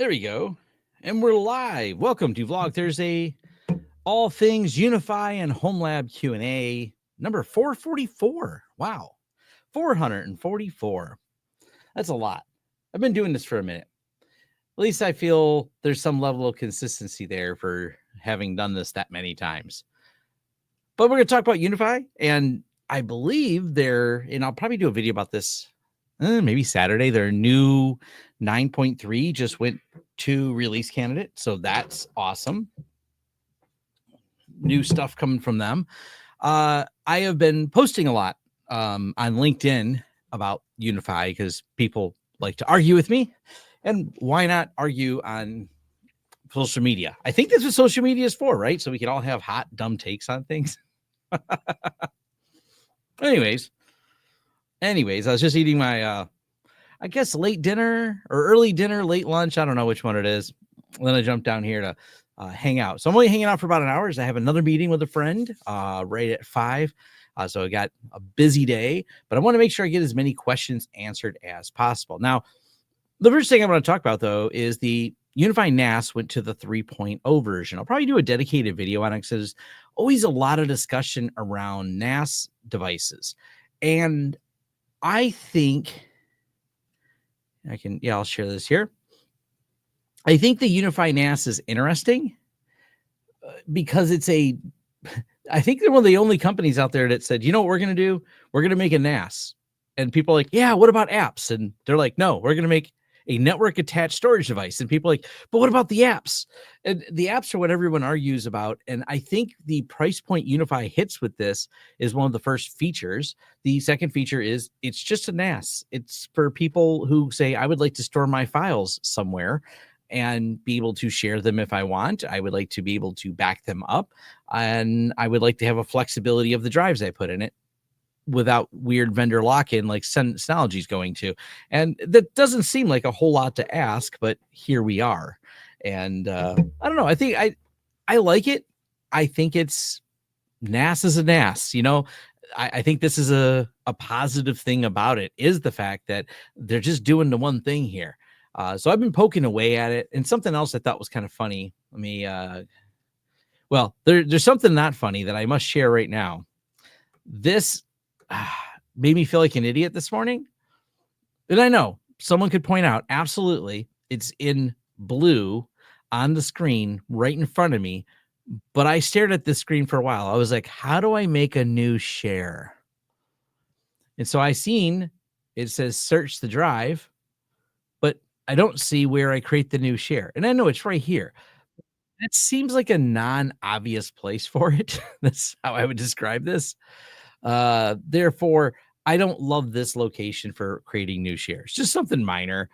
There we go. And we're live. Welcome to Vlog Thursday, all things UniFi and Homelab Q&A, number 444. Wow, 444. That's a lot. I've been doing this for a minute. At least I feel there's some level of consistency there for having done this that many times. But we're going to talk about UniFi, and I believe and I'll probably do a video about this maybe Saturday. Their new 9.3 just went to release candidate, so that's awesome. New stuff coming from them. I have been posting a lot on LinkedIn about UniFi because people like to argue with me, and why not argue on social media? I think that's what social media is for, right? So we can all have hot, dumb takes on things. Anyways, I was just eating my I guess late dinner or early dinner, late lunch. I don't know which one it is. Then I jumped down here to hang out. So I'm only hanging out for about an hour. I have another meeting with a friend right at 5. So I got a busy day, but I want to make sure I get as many questions answered as possible. Now, the first thing I want to talk about, though, is the UniFi NAS went to the 3.0 version. I'll probably do a dedicated video on it because there's always a lot of discussion around NAS devices. And I think I'll share this here. I think the UniFi NAS is interesting because I think they're one of the only companies out there that said, you know what we're going to do? We're going to make a NAS. And people are like, yeah, what about apps? And they're like, no, we're going to make a network attached storage device. And people are like, but what about the apps? And the apps are what everyone argues about. And I think the price point UniFi hits with this is one of the first features. The second feature is it's just a NAS. It's for people who say, I would like to store my files somewhere and be able to share them if I want. I would like to be able to back them up. And I would like to have a flexibility of the drives I put in it without weird vendor lock-in like Synology is going to. And that doesn't seem like a whole lot to ask, but here we are. And I don't know. I think I like it. I think it's NAS is a NAS. You know, I think this is a positive thing about it is the fact that they're just doing the one thing here. So I've been poking away at it. And something else I thought was kind of funny. There's something not funny that I must share right now. This made me feel like an idiot this morning. And I know someone could point out, absolutely, it's in blue on the screen right in front of me. But I stared at this screen for a while. I was like, how do I make a new share? And so it says search the drive, but I don't see where I create the new share. And I know it's right here. That seems like a non-obvious place for it. That's how I would describe this. Therefore, I don't love this location for creating new shares. Just something minor,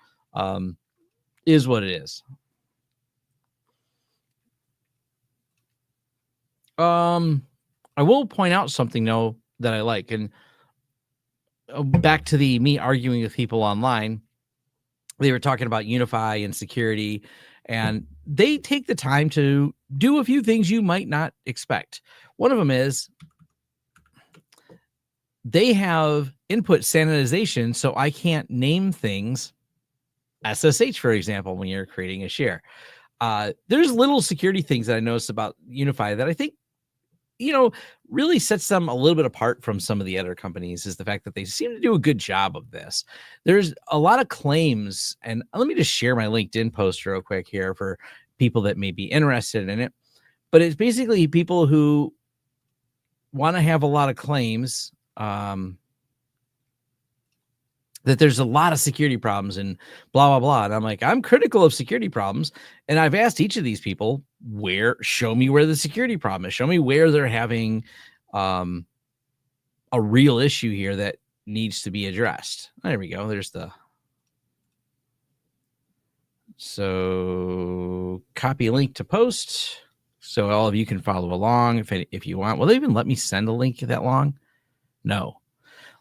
is what it is. I will point out something though that I like, and back to me arguing with people online. They were talking about UniFi and security, and they take the time to do a few things you might not expect. One of them is they have input sanitization, so I can't name things SSH, for example, when you're creating a share. There's little security things that I noticed about UniFi that I think, really sets them a little bit apart from some of the other companies is the fact that they seem to do a good job of this. There's a lot of claims, and let me just share my LinkedIn post real quick here for people that may be interested in it. But it's basically people who want to have a lot of claims that there's a lot of security problems and blah, blah, blah. And I'm like, I'm critical of security problems. And I've asked each of these people show me where the security problem is. Show me where they're having a real issue here that needs to be addressed. There we go. So copy link to post. So all of you can follow along if you want. Will they even let me send a link that long? No.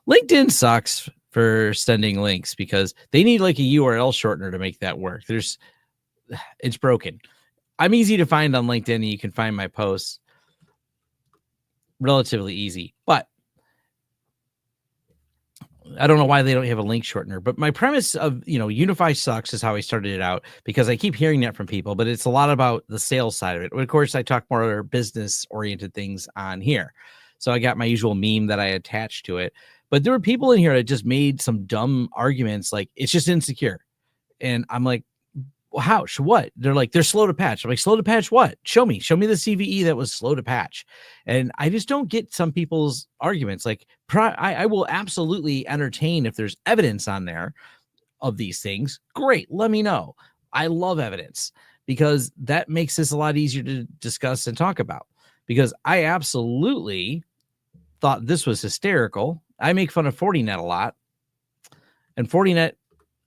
LinkedIn sucks for sending links because they need like a URL shortener to make that work. It's broken. I'm easy to find on LinkedIn, and you can find my posts relatively easy. But I don't know why they don't have a link shortener, but my premise of, UniFi sucks is how I started it out, because I keep hearing that from people, but it's a lot about the sales side of it. Of course, I talk more business oriented things on here. So I got my usual meme that I attached to it, but there were people in here that just made some dumb arguments like it's just insecure. And I'm like, well, how? What? They're like, they're slow to patch. I'm like, slow to patch what? Show me the CVE that was slow to patch. And I just don't get some people's arguments. Like, I will absolutely entertain if there's evidence on there of these things. Great. Let me know. I love evidence, because that makes this a lot easier to discuss and talk about, because I absolutely thought this was hysterical. I make fun of Fortinet a lot, and Fortinet,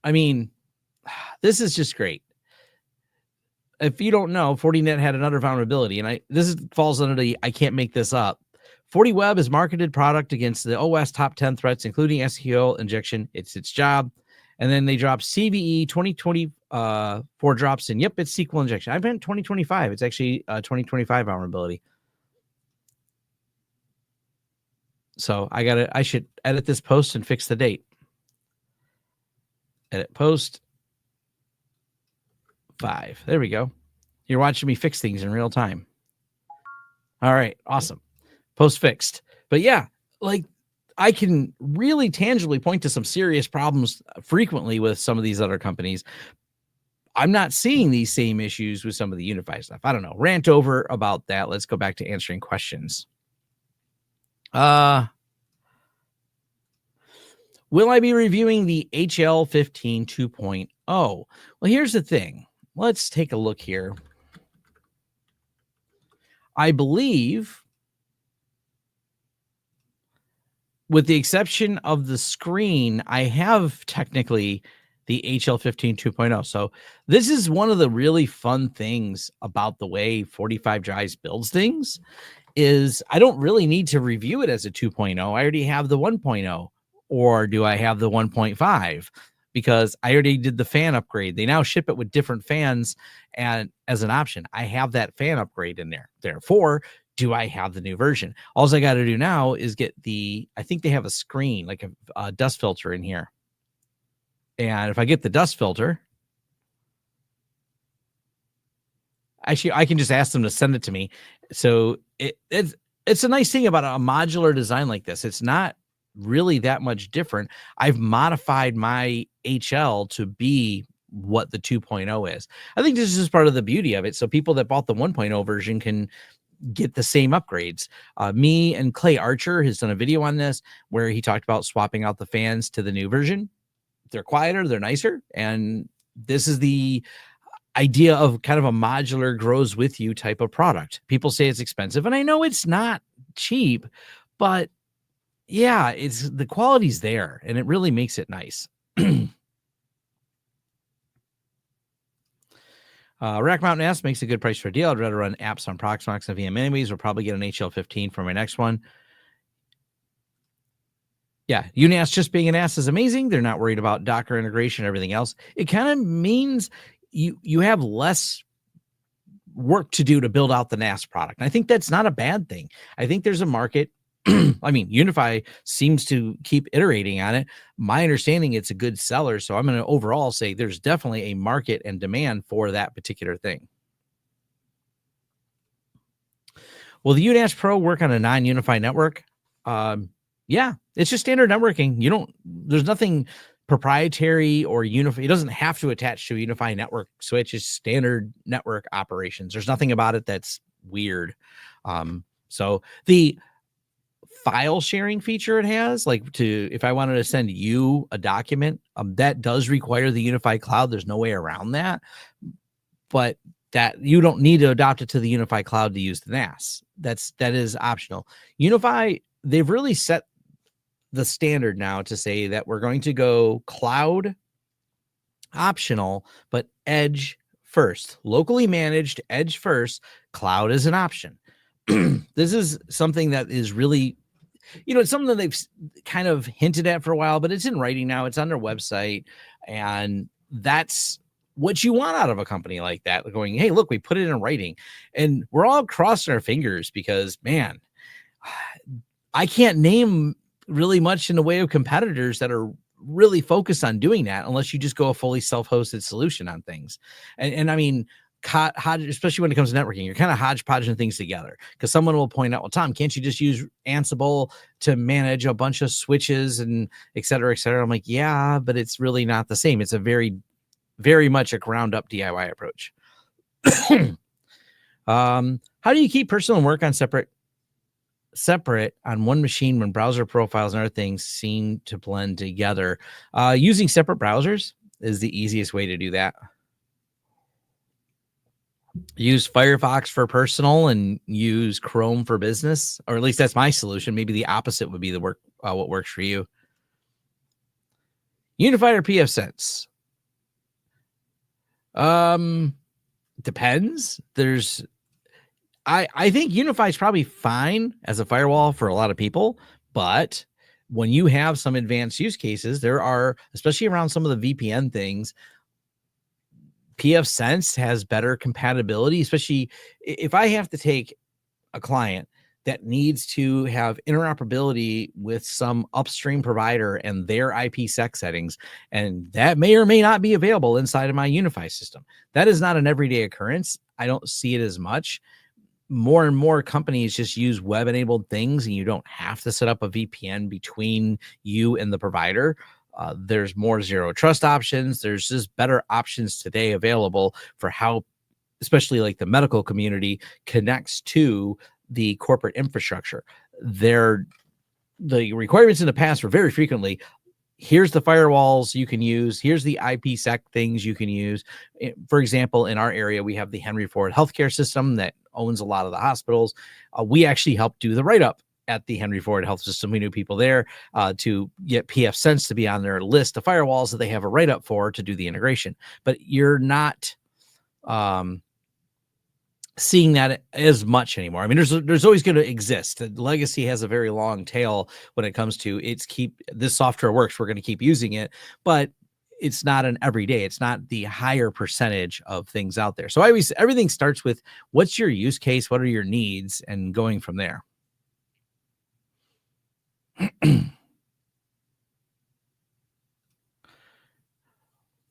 I mean, this is just great. If you don't know, Fortinet had another vulnerability, and this falls under the I can't make this up. FortiWeb is marketed product against the OS top 10 threats, including SQL injection. It's its job. And then they drop CVE 2024 drops in. Yep, it's SQL injection. I meant 2025. It's actually a 2025 vulnerability. So I should edit this post and fix the date. Edit post 5. There we go. You're watching me fix things in real time. All right. Awesome. Post fixed. But yeah, like, I can really tangibly point to some serious problems frequently with some of these other companies. I'm not seeing these same issues with some of the UniFi stuff. I don't know. Rant over about that. Let's go back to answering questions. Will I be reviewing the HL15 2.0? Well, here's the thing. Let's take a look here. I believe, with the exception of the screen, I have technically the HL15 2.0. So this is one of the really fun things about the way 45 Drives builds things, is I don't really need to review it as a 2.0. I already have the 1.0. Or do I have the 1.5? Because I already did the fan upgrade. They now ship it with different fans and as an option. I have that fan upgrade in there. Therefore, do I have the new version? All I got to do now is get I think they have a screen, like a dust filter in here. And if I get the dust filter, actually, I can just ask them to send it to me. So it's a nice thing about a modular design like this. It's not really that much different. I've modified my HL to be what the 2.0 is. I think this is part of the beauty of it. So people that bought the 1.0 version can get the same upgrades. Me and Clay Archer has done a video on this where he talked about swapping out the fans to the new version. They're quieter, they're nicer. And this is the idea of kind of a modular grows with you type of product. People say it's expensive, and I know it's not cheap, but yeah, the quality's there, and it really makes it nice. Rack Mountain S makes a good price for a deal. I'd rather run apps on Proxmox and VM anyways. We'll probably get an HL15 for my next one. Yeah, UNAS just being an NAS is amazing. They're not worried about Docker integration and everything else. It kind of means you have less work to do to build out the NAS product. And I think that's not a bad thing. I think there's a market. I mean, UniFi seems to keep iterating on it. My understanding, it's a good seller. So I'm going to overall say there's definitely a market and demand for that particular thing. Will the UNAS Pro work on a non-UniFi network? Yeah, it's just standard networking. There's nothing proprietary or UniFi. It doesn't have to attach to a UniFi network switch. It's standard network operations. There's nothing about it that's weird. So the file sharing feature it has, if I wanted to send you a document, that does require the UniFi cloud. There's no way around that, but that you don't need to adopt it to the UniFi cloud to use the NAS. That is optional. UniFi, they've really set the standard now to say that we're going to go cloud optional, but edge first, locally managed edge first, cloud is an option. This is something that is really, it's something that they've kind of hinted at for a while, but it's in writing now. It's on their website. And that's what you want out of a company like that. Going, hey, look, we put it in writing, and we're all crossing our fingers because, man, I can't name really much in the way of competitors that are really focused on doing that, unless you just go a fully self-hosted solution on things. And I mean, especially when it comes to networking, you're kind of hodgepodging things together, because someone will point out, well, Tom, can't you just use Ansible to manage a bunch of switches and et cetera, et cetera? I'm like, yeah, but it's really not the same. It's a very, very much a ground up DIY approach. How do you keep personal and work on separate on one machine when browser profiles and other things seem to blend together? Using separate browsers is the easiest way to do that. Use Firefox for personal and use Chrome for business, or at least that's my solution. Maybe the opposite would be the what works for you. UniFi or pfSense? Depends. I think UniFi is probably fine as a firewall for a lot of people, but when you have some advanced use cases, there are, especially around some of the VPN things, pfSense has better compatibility, especially if I have to take a client that needs to have interoperability with some upstream provider and their IPsec settings, and that may or may not be available inside of my UniFi system. That is not an everyday occurrence. I don't see it as much. More and more companies just use web-enabled things, and you don't have to set up a VPN between you and the provider. There's more zero trust options. There's just better options today available for how, especially like the medical community, connects to the corporate infrastructure. The requirements in the past were very frequently, here's the firewalls you can use, here's the IPsec things you can use. For example, in our area, we have the Henry Ford healthcare system that owns a lot of the hospitals. We actually helped do the write-up at the Henry Ford health system. We knew people there to get pfSense to be on their list of firewalls that they have a write-up for to do the integration. But you're not seeing that as much anymore. I mean, there's always going to exist. The legacy has a very long tail when it comes to this software works, we're going to keep using it, but it's not an everyday. It's not the higher percentage of things out there. So everything starts with what's your use case, what are your needs, and going from there.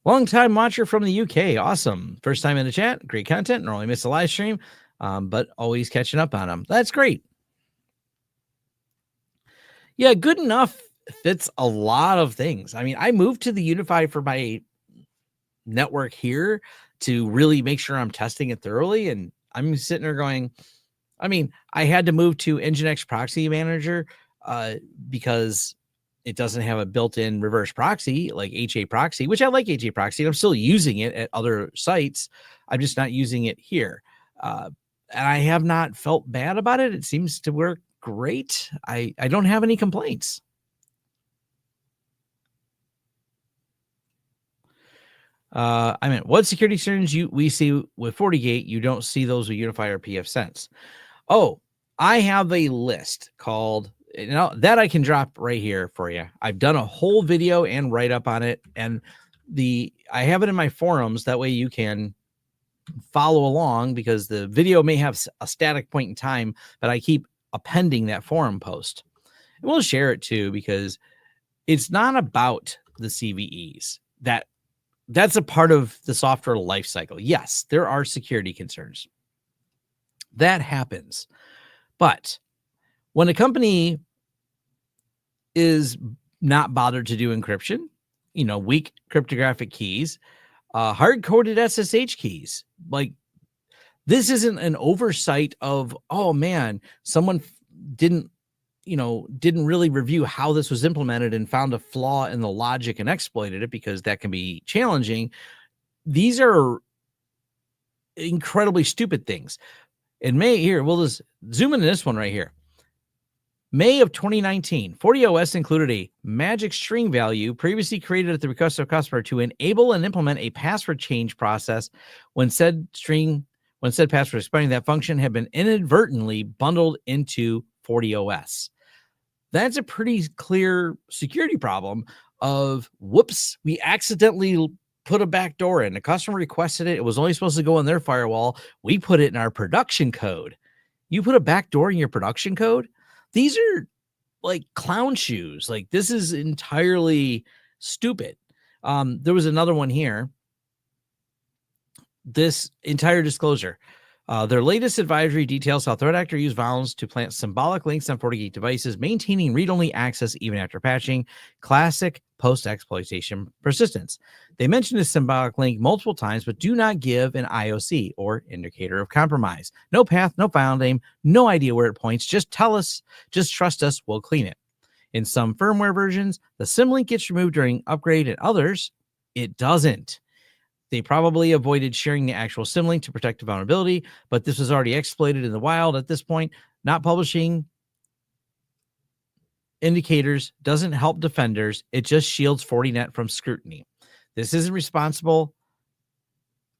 Long time watcher from the UK. Awesome. First time in the chat. Great content. Normally miss a live stream, but always catching up on them. That's great. Yeah, good enough fits a lot of things. I mean, I moved to the UniFi for my network here to really make sure I'm testing it thoroughly. And I'm sitting there going, I mean, I had to move to Nginx Proxy Manager because it doesn't have a built-in reverse proxy like HA Proxy, which I like HA Proxy, and I'm still using it at other sites. I'm just not using it here. And I have not felt bad about it. It seems to work great. I don't have any complaints. I mean, what security concerns we see with FortiGate, you don't see those with UniFi or pfSense? Oh, I have a list called, that I can drop right here for you. I've done a whole video and write up on it, and I have it in my forums. That way you can follow along, because the video may have a static point in time, but I keep appending that forum post. And we'll share it too, because it's not about the CVEs. That's a part of the software life cycle. Yes, there are security concerns. That happens. But when a company is not bothered to do encryption, weak cryptographic keys, hard-coded SSH keys, like, this isn't an oversight of, oh man, someone didn't really review how this was implemented and found a flaw in the logic and exploited it, because that can be challenging. These are incredibly stupid things. In May here, we'll just zoom into this one right here. May of 2019, FortiOS included a magic string value previously created at the request of a customer to enable and implement a password change process when said password expiring. That function had been inadvertently bundled into FortiOS. That's a pretty clear security problem of, whoops, we accidentally put a backdoor in. The customer requested it. It was only supposed to go in their firewall. We put it in our production code. You put a backdoor in your production code? These are like clown shoes. Like, this is entirely stupid. There was another one here. This entire disclosure. Their latest advisory details how threat actor use vowels to plant symbolic links on FortiGate devices, maintaining read-only access even after patching. Classic post-exploitation persistence. They mention a symbolic link multiple times, but do not give an IOC or indicator of compromise. No path, no file name, no idea where it points. Just tell us, just trust us, we'll clean it. In some firmware versions, the symlink gets removed during upgrade, and others, it doesn't. They probably avoided sharing the actual symlink to protect the vulnerability, but this was already exploited in the wild at this point. Not publishing indicators doesn't help defenders. It just shields Fortinet from scrutiny. This isn't responsible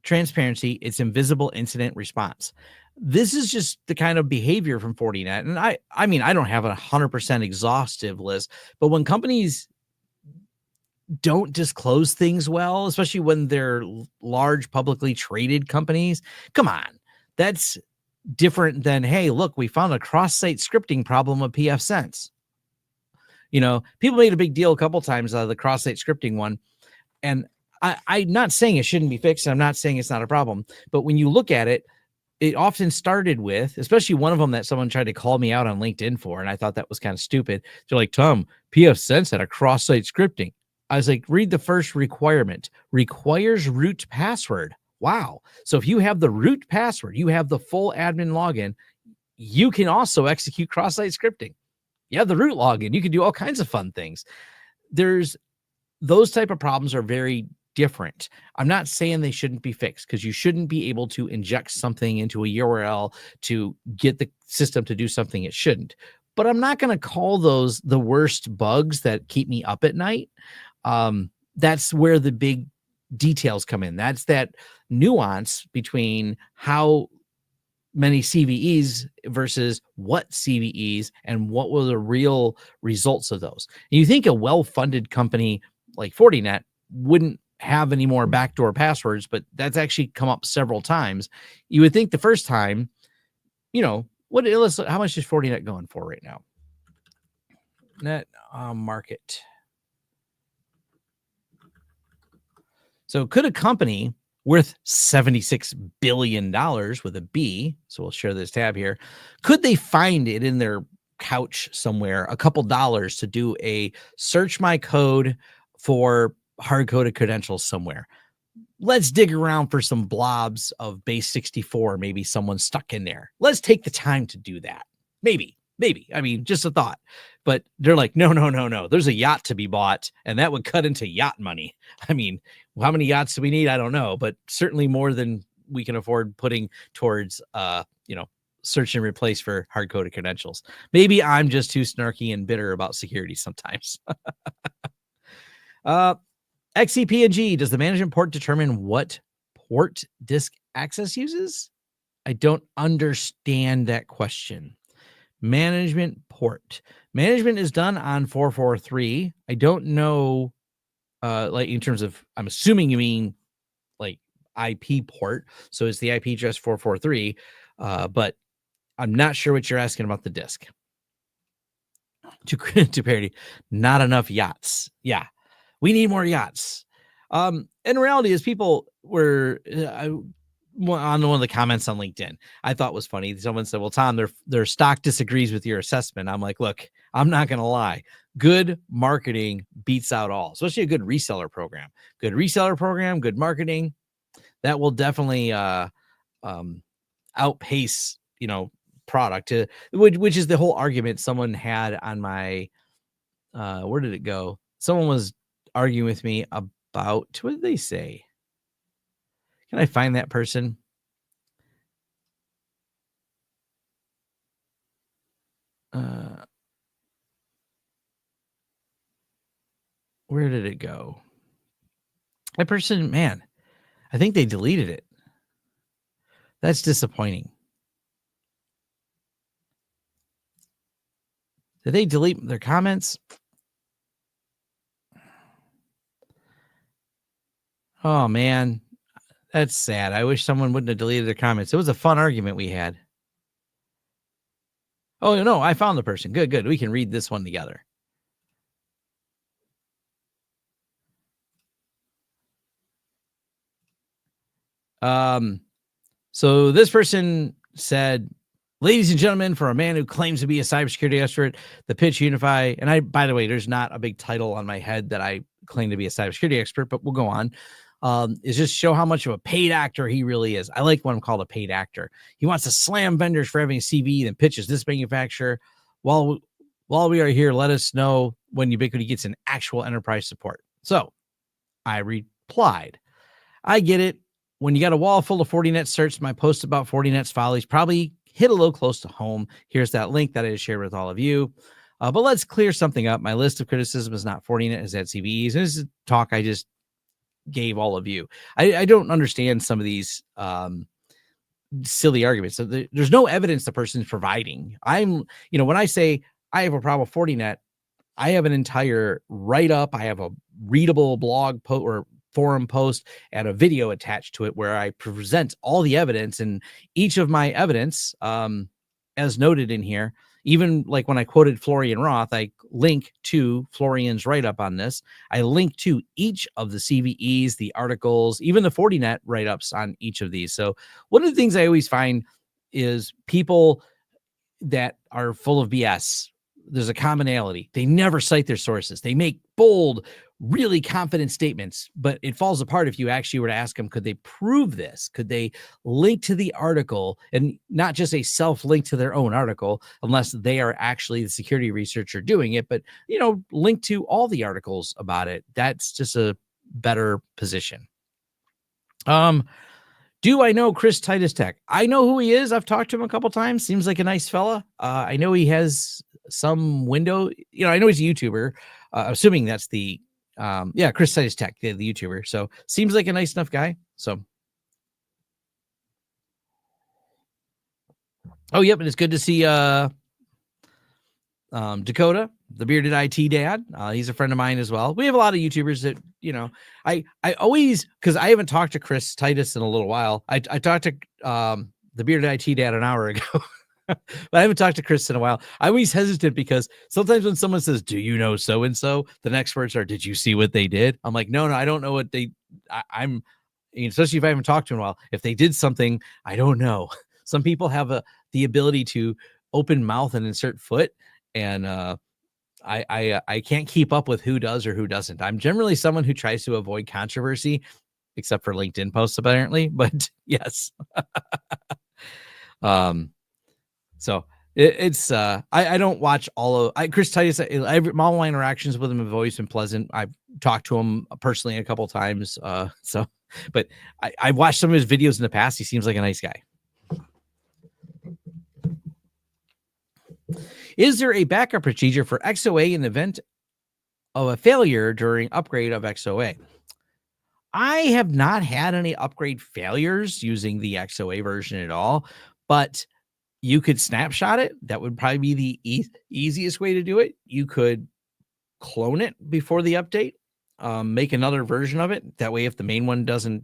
transparency. It's invisible incident response. This is just the kind of behavior from Fortinet. And I mean, I don't have a 100% exhaustive list, but when companies don't disclose things well, especially when they're large publicly traded companies, come on, that's different than, hey, look, we found a cross-site scripting problem of pfSense. You know, people made a big deal a couple times out of the cross-site scripting one, and I'm not saying it shouldn't be fixed. I'm not saying it's not a problem, but when you look at it, it often started with, especially one of them that someone tried to call me out on LinkedIn for, and I thought that was kind of stupid. They're like, Tom, pfSense had a cross-site scripting. I was like, read the first requirement. Requires root password. Wow. So if you have the root password, you have the full admin login, you can also execute cross-site scripting. You have the root login. You can do all kinds of fun things. Those type of problems are very different. I'm not saying they shouldn't be fixed, because you shouldn't be able to inject something into a URL to get the system to do something it shouldn't. But I'm not going to call those the worst bugs that keep me up at night. That's where the big details come in. That's that nuance between how many CVEs versus what CVEs and what were the real results of those. And you think a well-funded company like Fortinet wouldn't have any more backdoor passwords, but that's actually come up several times. You would think the first time, you know, how much is Fortinet going for right now? Net market. So could a company worth $76 billion with a B, so we'll share this tab here, could they find it in their couch somewhere, a couple dollars, to do a search my code for hard-coded credentials somewhere? Let's dig around for some blobs of base 64, maybe someone stuck in there. Let's take the time to do that. Maybe. I mean, just a thought. But they're like, no. There's a yacht to be bought, and that would cut into yacht money. I mean, how many yachts do we need? I don't know, but certainly more than we can afford putting towards, search and replace for hard-coded credentials. Maybe I'm just too snarky and bitter about security sometimes. XCP&G, does the management port determine what port disk access uses? I don't understand that question. Management port. Management is done on 443. I don't know, like in terms of, I'm assuming you mean like IP port. So it's the IP address 443, but I'm not sure what you're asking about the disk. To parity, not enough yachts. Yeah, we need more yachts. And reality is, people were on one of the comments on LinkedIn, I thought was funny. Someone said, well, Tom, their stock disagrees with your assessment. I'm like, look, I'm not going to lie. Good marketing beats out all, especially a good reseller program. Good reseller program, good marketing, that will definitely outpace, product, which is the whole argument someone had on my, where did it go? Someone was arguing with me about, what did they say? Can I find that person? Where did it go? That person, man, I think they deleted it. That's disappointing. Did they delete their comments? Oh, man, that's sad. I wish someone wouldn't have deleted their comments. It was a fun argument we had. Oh, no, I found the person. Good, good. We can read this one together. So this person said, ladies and gentlemen, for a man who claims to be a cybersecurity expert, the pitch UniFi, and I, by the way, there's not a big title on my head that I claim to be a cybersecurity expert, but we'll go on. Is just show how much of a paid actor he really is. I like what I'm called a paid actor. He wants to slam vendors for having a CVE, then pitches this manufacturer. While we are here, let us know when Ubiquiti gets an actual enterprise support. So I replied, I get it. When you got a wall full of Fortinet certs, my post about Fortinet's follies probably hit a little close to home. Here's that link that I shared with all of you. But let's clear something up. My list of criticism is not Fortinet, is that CVEs. And this is talk I just gave all of you. I don't understand some of these silly arguments. So there's no evidence the person's providing. When I say I have a problem with Fortinet, I have an entire write-up. I have a readable blog post or forum post and a video attached to it where I present all the evidence, and each of my evidence, as noted in here, even like when I quoted Florian Roth, I link to Florian's write-up on this. I link to each of the CVEs, the articles, even the Fortinet write-ups on each of these. So one of the things I always find is people that are full of BS, there's a commonality. They never cite their sources. They make bold, really confident statements, but it falls apart if you actually were to ask them, could they prove this? Could they link to the article, and not just a self-link to their own article, unless they are actually the security researcher doing it, but, link to all the articles about it. That's just a better position. Do I know Chris Titus Tech? I know who he is. I've talked to him a couple times. Seems like a nice fella. I know he has some window. I know he's a YouTuber. Assuming that's the Chris Titus Tech, the YouTuber. So seems like a nice enough guy. So, and it's good to see Dakota, the bearded IT dad. He's a friend of mine as well. We have a lot of YouTubers that, I always, because I haven't talked to Chris Titus in a little while. I talked to the bearded IT dad an hour ago. But I haven't talked to Chris in a while. I'm always hesitant because sometimes when someone says, do you know so-and-so? The next words are, did you see what they did? I'm like, no, I don't know what I'm especially if I haven't talked to them in a while. If they did something, I don't know. Some people have the ability to open mouth and insert foot. And I can't keep up with who does or who doesn't. I'm generally someone who tries to avoid controversy, except for LinkedIn posts, apparently. But yes. So it's I don't watch all of Chris Titus. All my interactions with him have always been pleasant. I've talked to him personally a couple times. But I've watched some of his videos in the past. He seems like a nice guy. Is there a backup procedure for XOA in the event of a failure during upgrade of XOA? I have not had any upgrade failures using the XOA version at all, but you could snapshot it. That would probably be the easiest way to do it. You could clone it before the update, make another version of it. That way, if the main one doesn't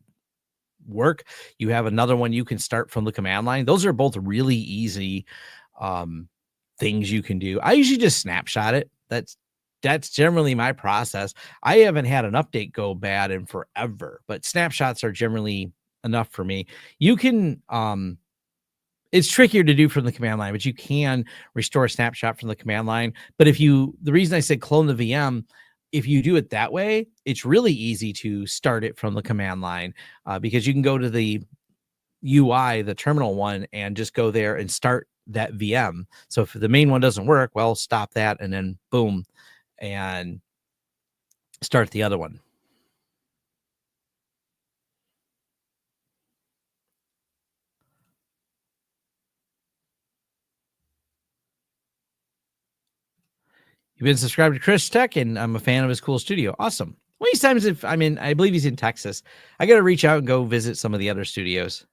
work, you have another one you can start from the command line. Those are both really easy things you can do. I usually just snapshot it. That's generally my process. I haven't had an update go bad in forever, but snapshots are generally enough for me. You can, it's trickier to do from the command line, but you can restore a snapshot from the command line. But the reason I said clone the VM, if you do it that way, it's really easy to start it from the command line because you can go to the UI, the terminal one, and just go there and start that VM. So if the main one doesn't work, well, stop that and then boom, and start the other one. You've been subscribed to Chris Tech, and I'm a fan of his cool studio. Awesome. Well, these times, I believe he's in Texas. I got to reach out and go visit some of the other studios.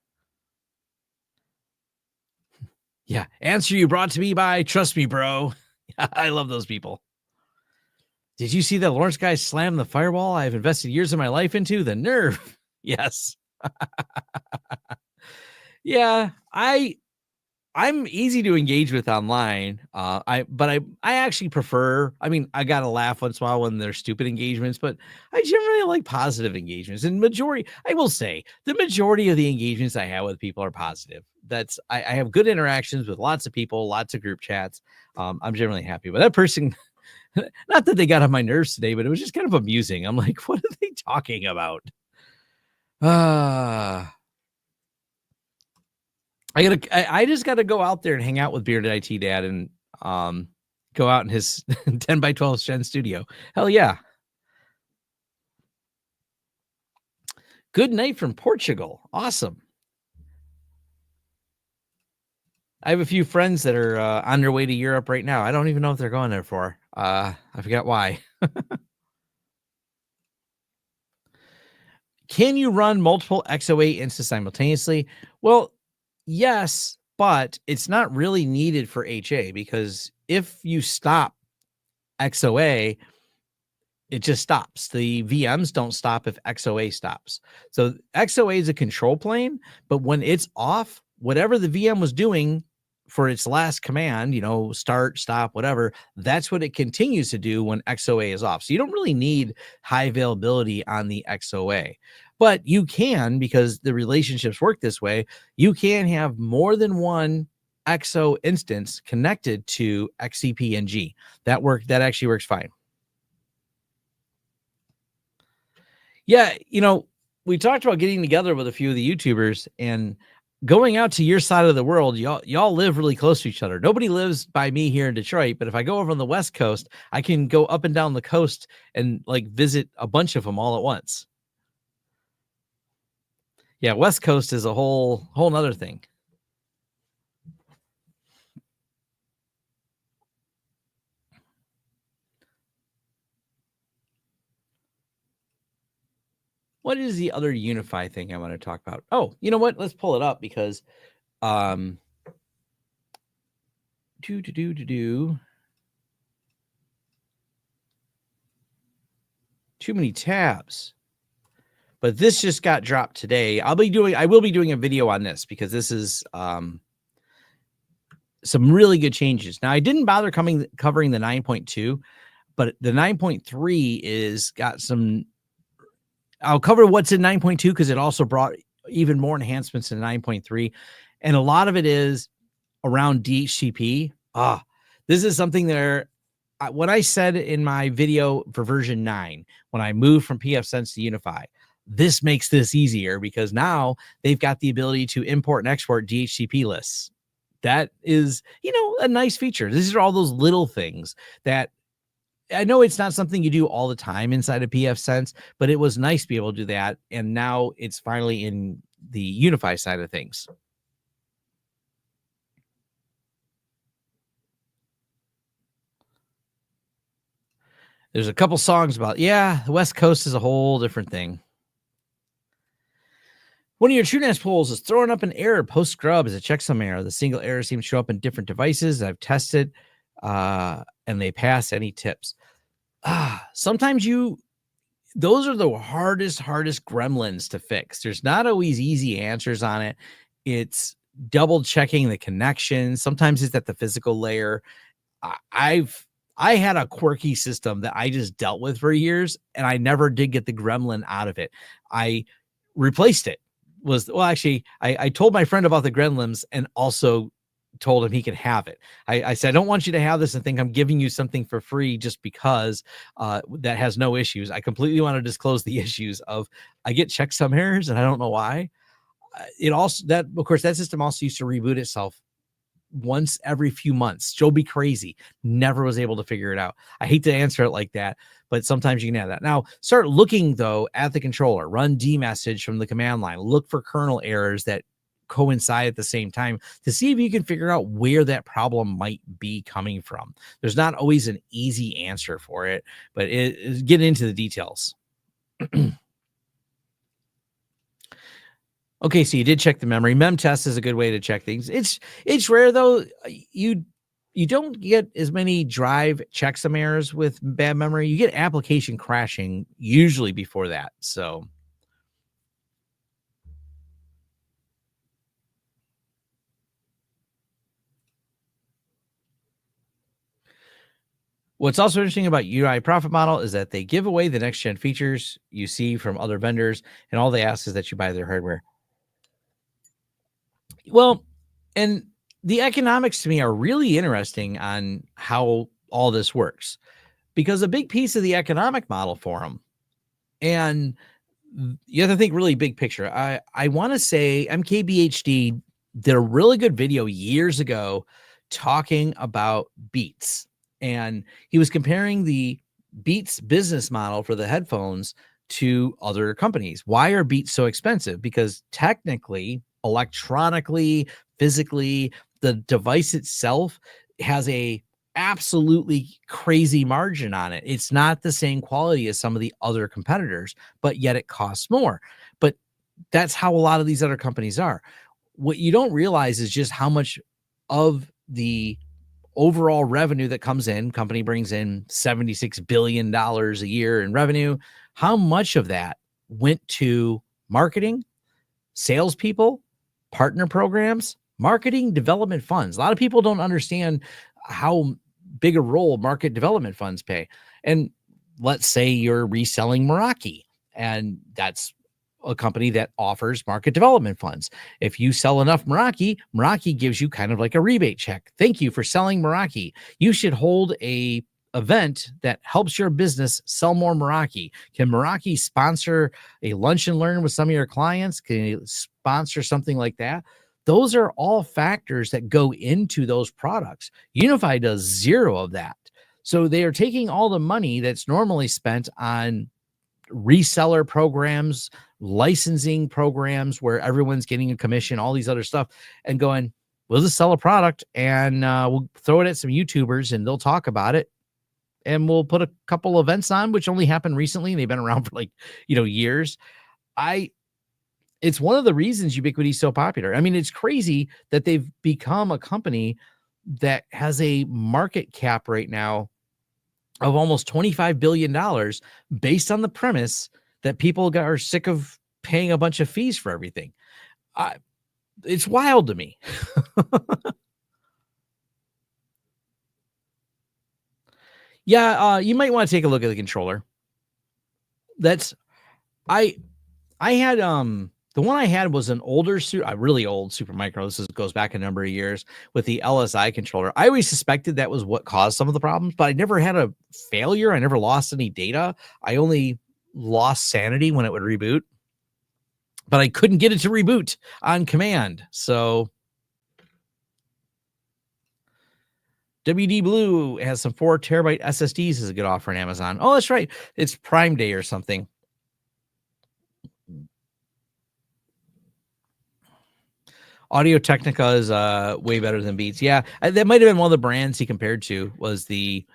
Yeah. Answer you brought to me by Trust Me, Bro. I love those people. Did you see that Lawrence guy slam the firewall I've invested years of my life into? The nerve. Yes. Yeah. I'm easy to engage with online. I actually prefer. I mean, I gotta laugh once in a while when there's stupid engagements, but I generally like positive engagements. And majority, I will say, the majority of the engagements I have with people are positive. I have good interactions with lots of people, lots of group chats. I'm generally happy. But that person, not that they got on my nerves today, but it was just kind of amusing. I'm like, what are they talking about? I just gotta go out there and hang out with Bearded IT Dad and go out in his 10 by 12 Shen studio. Hell yeah. Good night from Portugal. Awesome. I have a few friends that are on their way to Europe right now. I don't even know if they're going there for. I forget why. Can you run multiple XOA instances simultaneously? Well, yes, but it's not really needed for HA because if you stop XOA, it just stops. The VMs don't stop if XOA stops. So XOA is a control plane, but when it's off, whatever the VM was doing for its last command, start, stop, whatever, that's what it continues to do when XOA is off. So you don't really need high availability on the XOA, but you can, because the relationships work this way, you can have more than one XO instance connected to XCP-NG. That actually works fine. Yeah, we talked about getting together with a few of the YouTubers and going out to your side of the world. Y'all live really close to each other. Nobody lives by me here in Detroit, but if I go over on the West Coast, I can go up and down the coast and visit a bunch of them all at once. Yeah, West Coast is a whole nother thing. What is the other UniFi thing I want to talk about? Oh, you know what? Let's pull it up because too many tabs. But this just got dropped today. I will be doing a video on this because this is some really good changes. Now, I didn't bother covering the 9.2, but the 9.3 is got some. I'll cover what's in 9.2 because it also brought even more enhancements in 9.3, and a lot of it is around DHCP. This is something that when I said in my video for version 9, when I moved from pfSense to UniFi, this makes this easier because now they've got the ability to import and export DHCP lists. That is, a nice feature. These are all those little things that I know it's not something you do all the time inside of pfSense, but it was nice to be able to do that. And now it's finally in the UniFi side of things. There's a couple songs about, the West Coast is a whole different thing. One of your TrueNAS polls is throwing up an error post-scrub as a checksum error. The single error seems to show up in different devices. I've tested, and they pass. Any tips? Sometimes those are the hardest gremlins to fix. There's not always easy answers on it. It's double checking the connection. Sometimes it's at the physical layer. I had a quirky system that I just dealt with for years, and I never did get the gremlin out of it. I replaced it. I told my friend about the gremlins and also told him he could have it. I said, I don't want you to have this and think I'm giving you something for free just because that has no issues. I completely want to disclose the issues of I get checksum errors and I don't know why. That system also used to reboot itself once every few months. Joe be crazy. Never was able to figure it out. I hate to answer it like that, but sometimes you can have that. Now, start looking, though, at the controller. Run dmessage from the command line. Look for kernel errors that coincide at the same time to see if you can figure out where that problem might be coming from. There's not always an easy answer for it, but get into the details. Okay, so you did check the memory. Mem test is a good way to check things. It's rare though. You don't get as many drive checksum errors with bad memory. You get application crashing usually before that. So What's also interesting about UI profit model is that they give away the next gen features you see from other vendors, and all they ask is that you buy their hardware. Well, and the economics to me are really interesting on how all this works, because a big piece of the economic model for them, and you have to think really big picture. I want to say MKBHD did a really good video years ago talking about Beats, and he was comparing the Beats business model for the headphones to other companies. Why are Beats so expensive? Because technically, electronically, physically, the device itself has a absolutely crazy margin on it. It's not the same quality as some of the other competitors, but yet it costs more. But that's how a lot of these other companies are. What you don't realize is just how much of the overall revenue that comes in, company brings in $76 billion a year in revenue. How much of that went to marketing, salespeople, partner programs, marketing development funds? A lot of people don't understand how big a role market development funds play. And let's say you're reselling Meraki, and that's a company that offers market development funds. If you sell enough Meraki, Meraki gives you kind of like a rebate check. Thank you for selling Meraki. You should hold a event that helps your business sell more Meraki. Can Meraki sponsor a lunch and learn with some of your clients? Can you sponsor something like that? Those are all factors that go into those products. UniFi does zero of that. So they are taking all the money that's normally spent on reseller programs, licensing programs where everyone's getting a commission, all these other stuff, and going, we'll just sell a product and we'll throw it at some YouTubers and they'll talk about it. And we'll put a couple events on, which only happened recently. And they've been around for years. It's one of the reasons Ubiquiti is so popular. I mean, it's crazy that they've become a company that has a market cap right now of almost $25 billion based on the premise that people are sick of paying a bunch of fees for everything. It's wild to me. Yeah, you might want to take a look at the controller. I had the one I had was an older a really old Super Micro. This goes back a number of years with the LSI controller. I always suspected that was what caused some of the problems, but I never had a failure. I never lost any data. I only lost sanity when it would reboot, but I couldn't get it to reboot on command. So WD Blue has some 4 terabyte SSDs as a good offer on Amazon. Oh, that's right. It's Prime Day or something. Audio Technica is way better than Beats. Yeah, that might have been one of the brands he compared to was the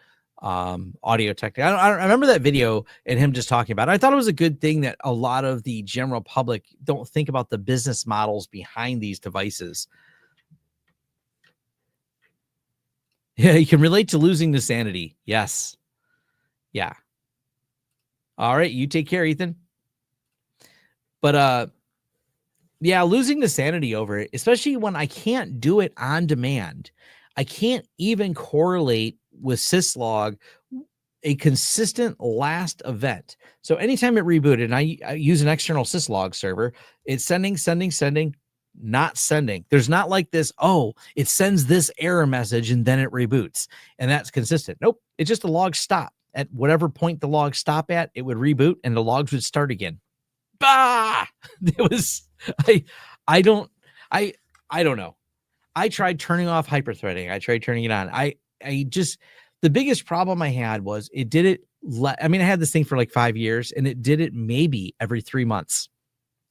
Audio Technica. I remember that video and him just talking about it. I thought it was a good thing that a lot of the general public don't think about the business models behind these devices. Yeah, you can relate to losing the sanity. Yes. Yeah. All right, you take care, Ethan. But yeah, losing the sanity over it, especially when I can't do it on demand. I can't even correlate with syslog a consistent last event. So anytime it rebooted, and I use an external syslog server, it's sending, not sending. There's not like this, oh, it sends this error message and then it reboots. And that's consistent. Nope. It's just a log stop. At whatever point the logs stop at, it would reboot and the logs would start again. Bah! It was I don't know. I tried turning off hyperthreading. I tried turning it on. I just, the biggest problem I had was it did it. I mean, I had this thing for like 5 years and it did it maybe every 3 months.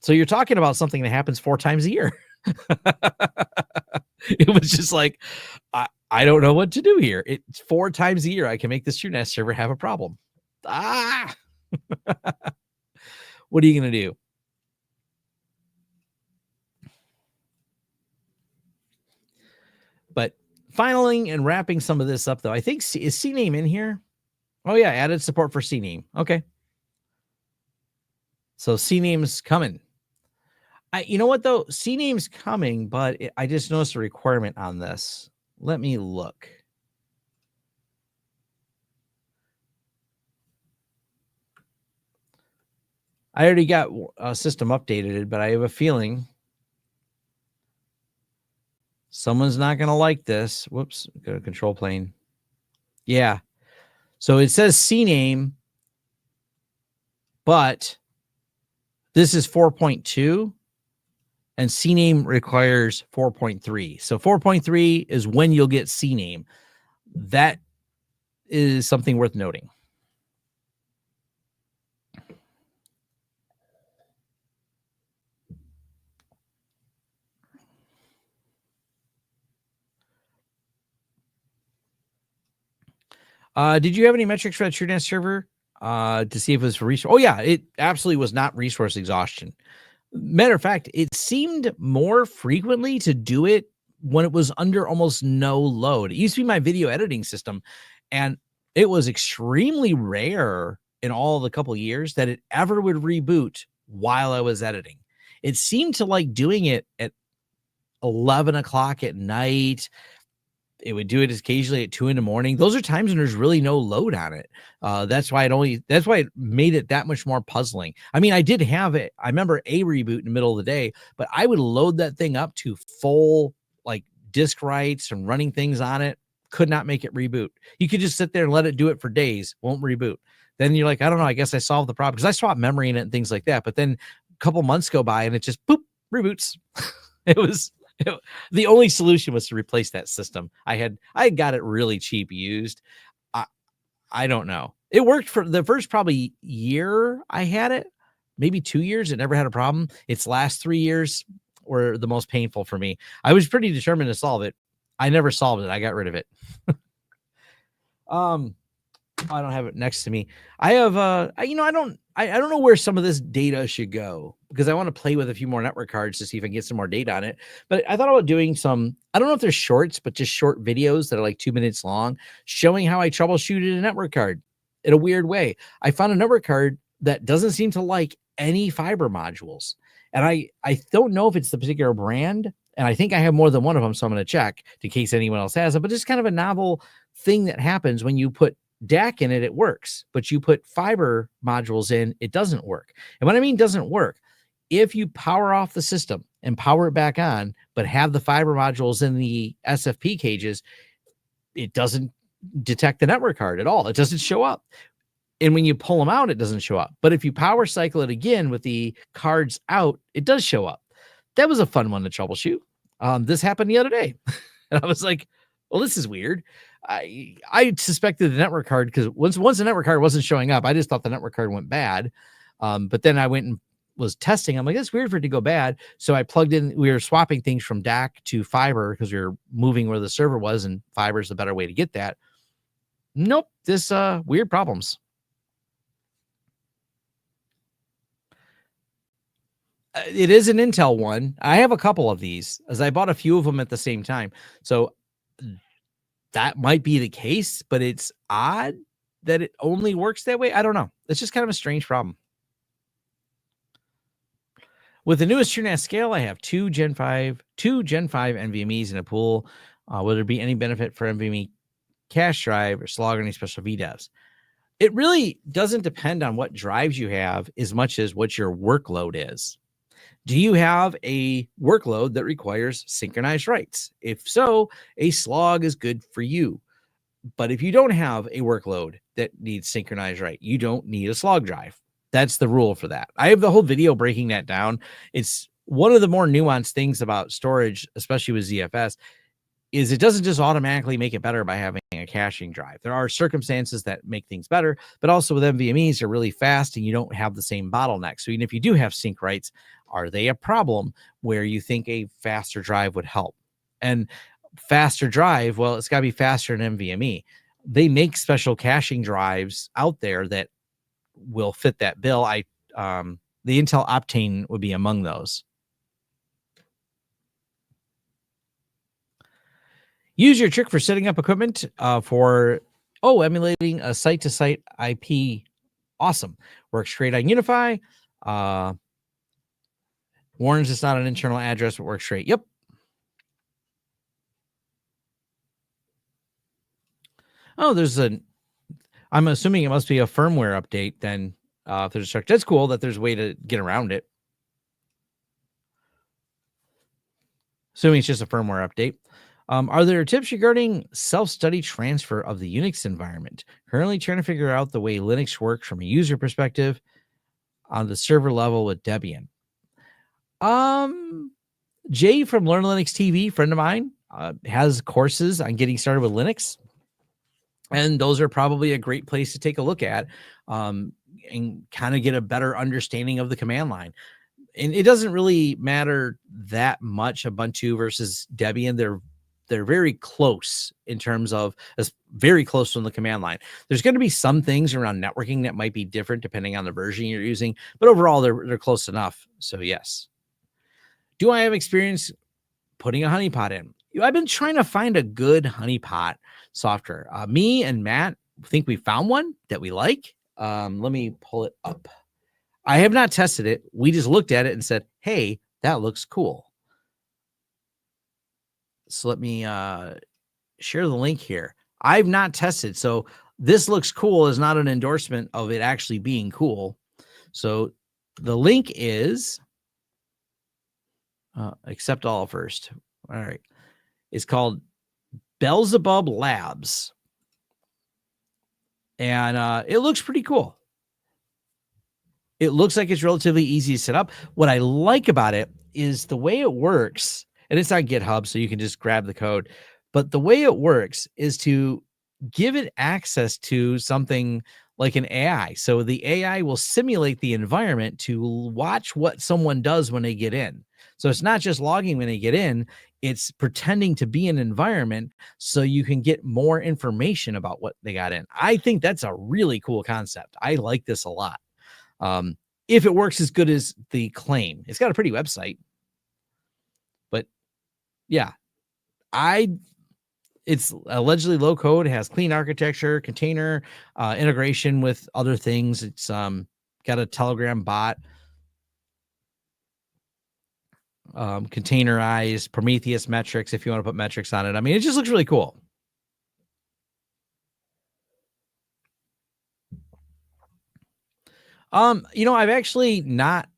So you're talking about something that happens 4 times a year. It was just like, I don't know what to do here. It's 4 times a year. I can make this TrueNAS server have a problem. What are you going to do? But filing and wrapping some of this up, though, I think is CNAME in here? Oh, yeah, added support for CNAME. Okay. So CNAME's coming. You know what, though? CNAME's coming, but I just noticed a requirement on this. Let me look. I already got a system updated, but I have a feeling someone's not going to like this. Whoops, go to control plane. Yeah. So it says CNAME, but this is 4.2 and CNAME requires 4.3. So 4.3 is when you'll get CNAME. That is something worth noting. Did you have any metrics for that TrueNAS server to see if it was for resource? Oh, yeah, it absolutely was not resource exhaustion. Matter of fact, it seemed more frequently to do it when it was under almost no load. It used to be my video editing system, and it was extremely rare in all the couple of years that it ever would reboot while I was editing. It seemed to like doing it at 11 o'clock at night. It would do it occasionally at 2 a.m. Those are times when there's really no load on it. That's why it made it that much more puzzling. I mean, I did have it. I remember a reboot in the middle of the day, but I would load that thing up to full like disk writes and running things on it. Could not make it reboot. You could just sit there and let it do it for days. Won't reboot. Then you're like, I don't know. I guess I solved the problem because I swapped memory in it and things like that. But then a couple months go by and it just boop reboots. The only solution was to replace that system. I had got it really cheap used. I don't know. It worked for the first probably year I had it, maybe 2 years. It never had a problem. Its last 3 years were the most painful for me. I was pretty determined to solve it. I never solved it. I got rid of it. I don't have it next to me. I have I don't know where some of this data should go because I want to play with a few more network cards to see if I can get some more data on it. But I thought about doing some, I don't know if they're shorts, but just short videos that are like 2 minutes long, showing how I troubleshooted a network card in a weird way. I found a network card that doesn't seem to like any fiber modules. And I don't know if it's the particular brand. And I think I have more than one of them. So I'm going to check in case anyone else has it. But it's kind of a novel thing that happens when you put DAC in it, it works, but you put fiber modules in, it doesn't work. And what I mean doesn't work, if you power off the system and power it back on, but have the fiber modules in the SFP cages, it doesn't detect the network card at all. It doesn't show up. And when you pull them out, it doesn't show up. But if you power cycle it again with the cards out, it does show up. That was a fun one to troubleshoot. This happened the other day. And I was like, well, this is weird. I suspected the network card because once the network card wasn't showing up, I just thought the network card went bad. But then I went and was testing. I'm like, that's weird for it to go bad. So I plugged in, we were swapping things from DAC to fiber because we were moving where the server was, and fiber is the better way to get that. Nope, this weird problems. It is an Intel one. I have a couple of these as I bought a few of them at the same time. So that might be the case, but it's odd that it only works that way. I don't know. It's just kind of a strange problem. With the newest TrueNAS scale, I have two Gen 5 NVMEs in a pool. Will there be any benefit for NVMe cache drive or slog or any special VDEVs? It really doesn't depend on what drives you have as much as what your workload is. Do you have a workload that requires synchronized writes? If so, a slog is good for you. But if you don't have a workload that needs synchronized write, you don't need a slog drive. That's the rule for that. I have the whole video breaking that down. It's one of the more nuanced things about storage, especially with ZFS, is it doesn't just automatically make it better by having a caching drive. There are circumstances that make things better, but also with NVMEs, they're really fast and you don't have the same bottleneck. So even if you do have sync writes, are they a problem where you think a faster drive would help? And faster drive, well, it's got to be faster than NVMe. They make special caching drives out there that will fit that bill. The Intel Optane would be among those. Use your trick for setting up equipment for emulating a site-to-site IP. Awesome. Works great on UniFi. Warns it's not an internal address, but works great. Yep. Oh, I'm assuming it must be a firmware update then. If there's a structure, that's cool that there's a way to get around it. Assuming it's just a firmware update. Are there tips regarding self-study transfer of the Unix environment? Currently trying to figure out the way Linux works from a user perspective on the server level with Debian. Jay from Learn Linux TV, friend of mine, has courses on getting started with Linux. And those are probably a great place to take a look at and kind of get a better understanding of the command line. And it doesn't really matter that much Ubuntu versus Debian. They're very close in terms of very close on the command line. There's going to be some things around networking that might be different depending on the version you're using, but overall they're close enough. So yes. Do I have experience putting a honeypot in? I've been trying to find a good honeypot software. Me and Matt think we found one that we like. Let me pull it up. I have not tested it. We just looked at it and said, hey, that looks cool. So let me share the link here. I've not tested. So this looks cool is not an endorsement of it actually being cool. So the link is accept all first. All right. It's called Beelzebub Labs. And it looks pretty cool. It looks like it's relatively easy to set up. What I like about it is the way it works, and it's on GitHub, so you can just grab the code. But the way it works is to give it access to something like an AI. So the AI will simulate the environment to watch what someone does when they get in. So it's not just logging when they get in, it's pretending to be an environment so you can get more information about what they got in. I think that's a really cool concept. I like this a lot. If it works as good as the claim. It's got a pretty website. But yeah, it's allegedly low code, has clean architecture, container integration with other things. It's got a Telegram bot, containerized Prometheus metrics if you want to put metrics on it. I mean, it just looks really cool. I've actually not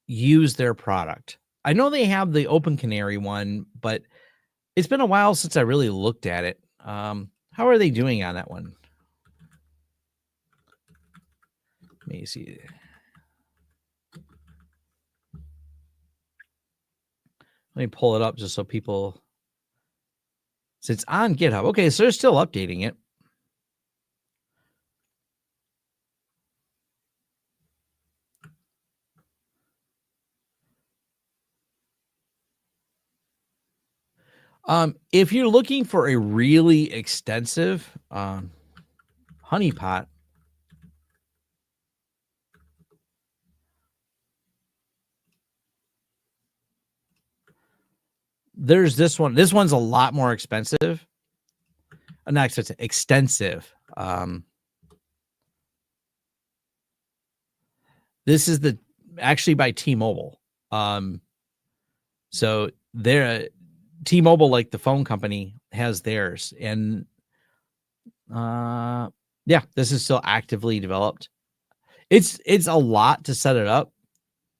used their product. I know they have the Open Canary one, but it's been a while since I really looked at it. How are they doing on that one? Let me see. Let me pull it up just so people. So it's on GitHub. Okay, so they're still updating it. If you're looking for a really extensive honeypot, there's this one. This one's a lot more expensive. Not expensive, extensive. This is actually by T-Mobile. So they're T-Mobile, like the phone company, has theirs, and yeah, this is still actively developed. It's a lot to set it up,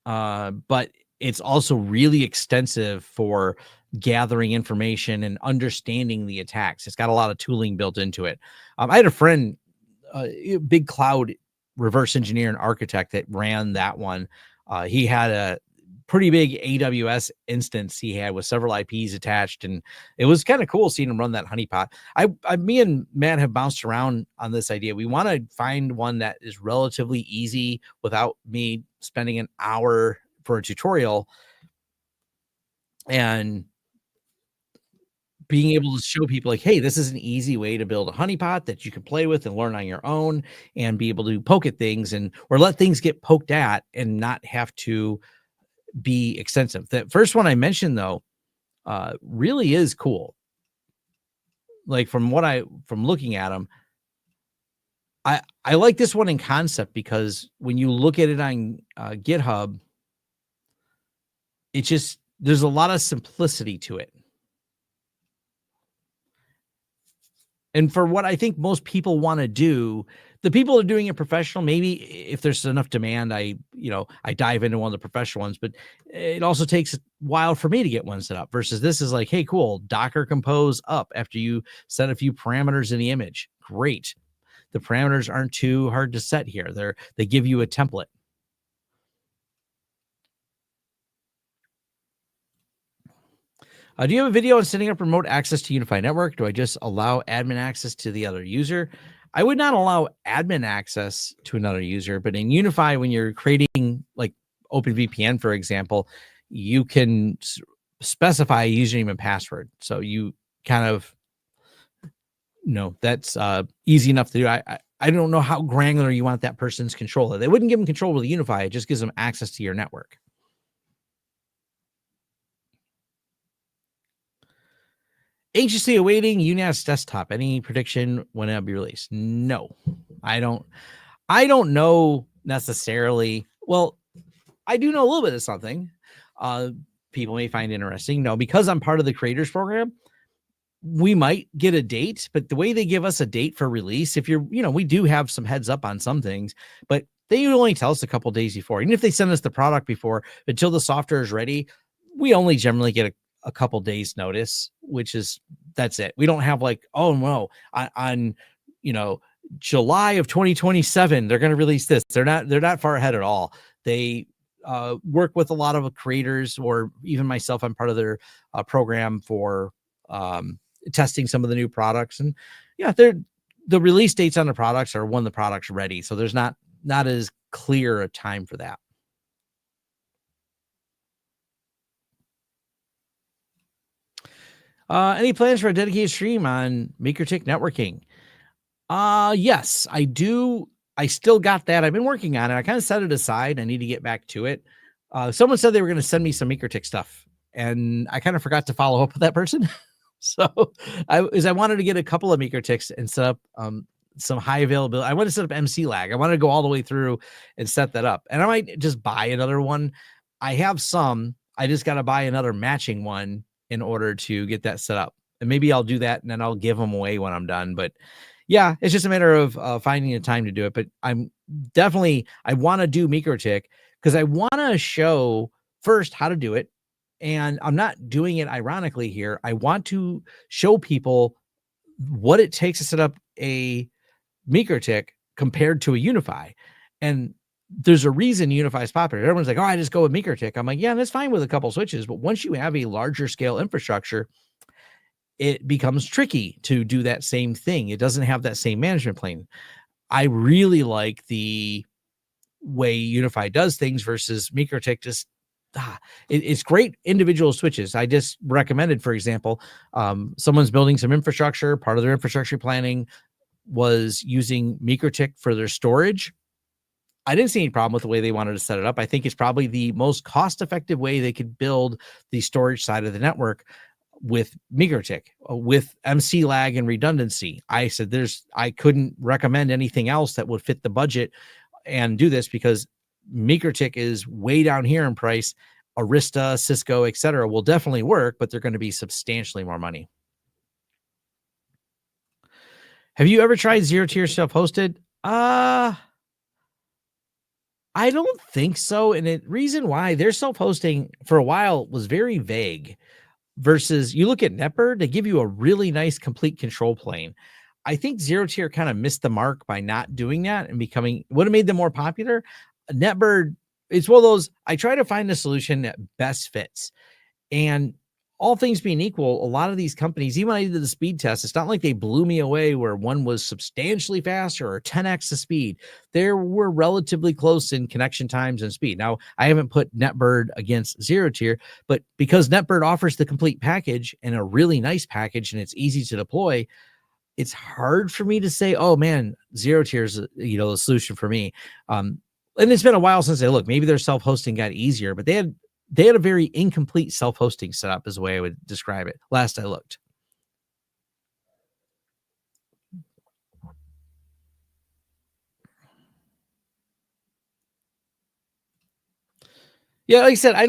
but it's also really extensive for gathering information and understanding the attacks. It's got a lot of tooling built into it. I had a friend, big cloud reverse engineer and architect that ran that one. He had a pretty big AWS instance he had with several IPs attached, and it was kind of cool seeing him run that honeypot. Me and Matt have bounced around on this idea. We want to find one that is relatively easy without me spending an hour for a tutorial, and being able to show people like, hey, this is an easy way to build a honeypot that you can play with and learn on your own and be able to poke at things or let things get poked at and not have to be extensive. That first one I mentioned, though, really is cool. Like from looking at them, I like this one in concept because when you look at it on GitHub, there's a lot of simplicity to it. And for what I think most people want to do, the people that are doing it professional, maybe if there's enough demand, I dive into one of the professional ones, but it also takes a while for me to get one set up versus this is like, hey, cool, Docker compose up after you set a few parameters in the image. Great. The parameters aren't too hard to set here. They give you a template. Do you have a video on setting up remote access to UniFi Network? Do I just allow admin access to the other user? I would not allow admin access to another user, but in UniFi, when you're creating like OpenVPN, for example, you can specify a username and password. So you kind of that's easy enough to do. I don't know how granular you want that person's control. They wouldn't give them control with UniFi. It just gives them access to your network. Anxiously awaiting UNAS desktop. Any prediction when it'll be released? No, I don't. I don't know necessarily. Well, I do know a little bit of something. People may find interesting. No, because I'm part of the creators program, we might get a date. But the way they give us a date for release, if we do have some heads up on some things, but they only tell us a couple days before. Even if they send us the product before, until the software is ready, we only generally get a couple days notice, that's it. We don't have like, oh no, on July of 2027 they're going to release this. They're not far ahead at all. They work with a lot of creators, or even myself. I'm part of their program for testing some of the new products, and the release dates on the products are when the product's ready, so there's not as clear a time for that. Any plans for a dedicated stream on MikroTik networking? Yes, I do. I still got that. I've been working on it. I kind of set it aside. I need to get back to it. Someone said they were going to send me some MikroTik stuff, and I kind of forgot to follow up with that person. So I wanted to get a couple of MikroTiks and set up some high availability. I want to set up MC lag. I wanted to go all the way through and set that up. And I might just buy another one. I have some. I just got to buy another matching one in order to get that set up. And maybe I'll do that and then I'll give them away when I'm done. But yeah, it's just a matter of finding the time to do it. But I want to do MikroTik because I want to show first how to do it. And I'm not doing it ironically here. I want to show people what it takes to set up a MikroTik compared to a UniFi. And there's a reason UniFi is popular. Everyone's like, oh, I just go with MikroTik. I'm like, yeah, that's fine with a couple switches. But once you have a larger scale infrastructure, it becomes tricky to do that same thing. It doesn't have that same management plane. I really like the way UniFi does things versus MikroTik. It's great individual switches. I just recommended, for example, someone's building some infrastructure. Part of their infrastructure planning was using MikroTik for their storage. I didn't see any problem with the way they wanted to set it up. I think it's probably the most cost-effective way they could build the storage side of the network with MikroTik, with MC lag and redundancy. I said I couldn't recommend anything else that would fit the budget and do this because MikroTik is way down here in price. Arista, Cisco, etc. will definitely work, but they're going to be substantially more money. Have you ever tried zero-tier self-hosted? I don't think so. And the reason why their self-hosting for a while was very vague versus you look at Netbird, they give you a really nice complete control plane. I think zero-tier kind of missed the mark by not doing that and would have made them more popular. Netbird, it's one of those, I try to find a solution that best fits. And all things being equal, a lot of these companies, even when I did the speed test, it's not like they blew me away where one was substantially faster or 10x the speed. They were relatively close in connection times and speed. Now, I haven't put Netbird against zero-tier, but because Netbird offers the complete package and a really nice package and it's easy to deploy, it's hard for me to say, oh man, zero-tier is the solution for me. And it's been a while since maybe their self-hosting got easier, but they had a very incomplete self-hosting setup is the way I would describe it. Last I looked. Yeah, like I said, I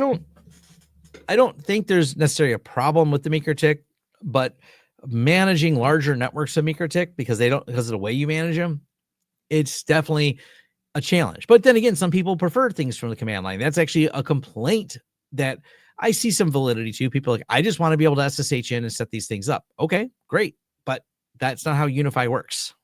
don't think there's necessarily a problem with the MikroTik, but managing larger networks of MikroTik because of the way you manage them, it's definitely a challenge. But then again, some people prefer things from the command line. That's actually a complaint that I see some validity to. People are like, I just want to be able to SSH in and set these things up. Okay, great. But that's not how UniFi works.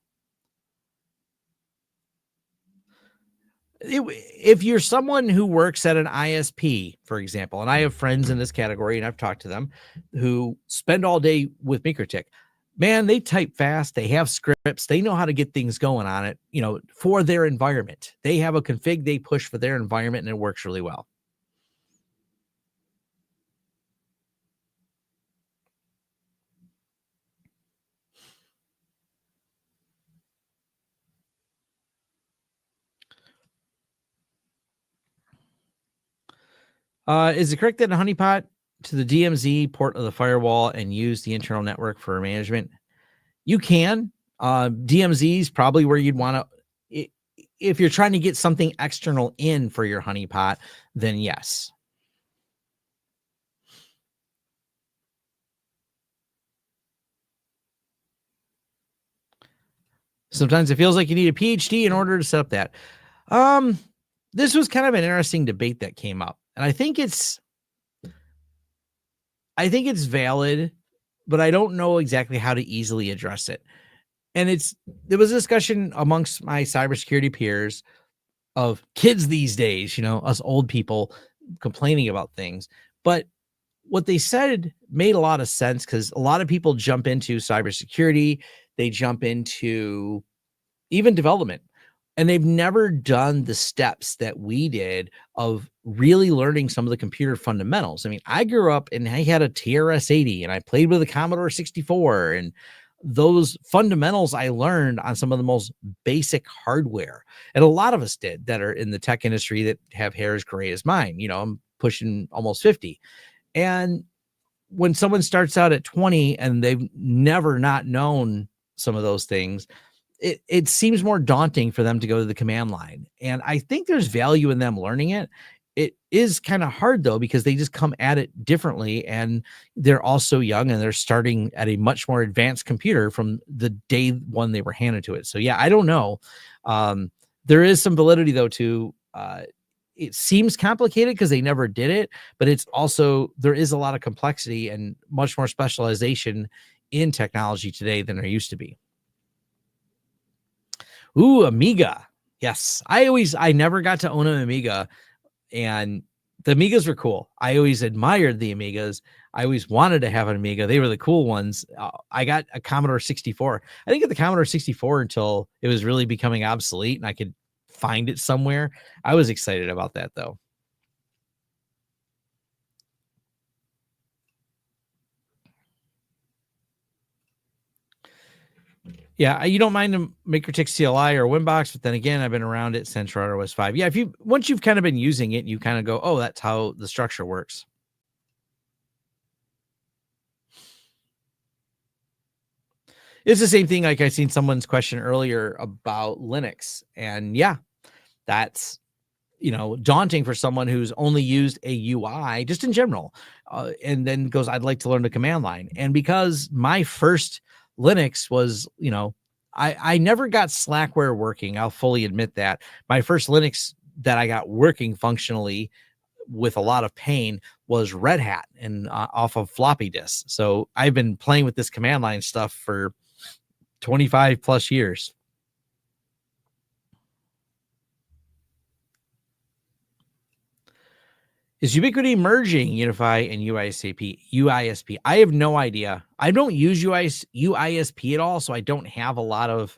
If you're someone who works at an ISP, for example, and I have friends in this category and I've talked to them who spend all day with MikroTik, man, they type fast. They have scripts. They know how to get things going on it, for their environment. They have a config they push for their environment and it works really well. Is it correct that a honeypot to the DMZ port of the firewall and use the internal network for management? You can. DMZ is probably where you'd want to, if you're trying to get something external in for your honeypot, then yes. Sometimes it feels like you need a PhD in order to set up that. This was kind of an interesting debate that came up, and I think it's valid, but I don't know exactly how to easily address it. And there was a discussion amongst my cybersecurity peers of kids these days, us old people complaining about things. But what they said made a lot of sense because a lot of people jump into cybersecurity, they jump into even development, and they've never done the steps that we did of really learning some of the computer fundamentals. I mean, I grew up and I had a TRS-80 and I played with a Commodore 64, and those fundamentals I learned on some of the most basic hardware. And a lot of us did that are in the tech industry that have hair as gray as mine. I'm pushing almost 50. And when someone starts out at 20 and they've never not known some of those things, it seems more daunting for them to go to the command line. And I think there's value in them learning it. It is kind of hard though, because they just come at it differently, and they're also young and they're starting at a much more advanced computer from the day one they were handed to it. So yeah, I don't know. There is some validity though to, it seems complicated because they never did it, but it's also, there is a lot of complexity and much more specialization in technology today than there used to be. Ooh, Amiga. Yes. I never got to own an Amiga, and the Amigas were cool. I always admired the Amigas. I always wanted to have an Amiga. They were the cool ones. I got a Commodore 64. I didn't get the Commodore 64 until it was really becoming obsolete and I could find it somewhere. I was excited about that though. Yeah, you don't mind the MikroTik CLI or Winbox, but then again, I've been around it since Router OS 5. Yeah, once you've kind of been using it, you kind of go, oh, that's how the structure works. It's the same thing. Like I seen someone's question earlier about Linux, and yeah, that's daunting for someone who's only used a UI just in general, and then goes, I'd like to learn the command line. And because my first Linux was, I never got Slackware working. I'll fully admit that. My first Linux that I got working functionally with a lot of pain was Red Hat and off of floppy disks. So I've been playing with this command line stuff for 25 plus years. Is Ubiquiti merging UniFi and UISP? I have no idea. I don't use UISP at all, so I don't have a lot of.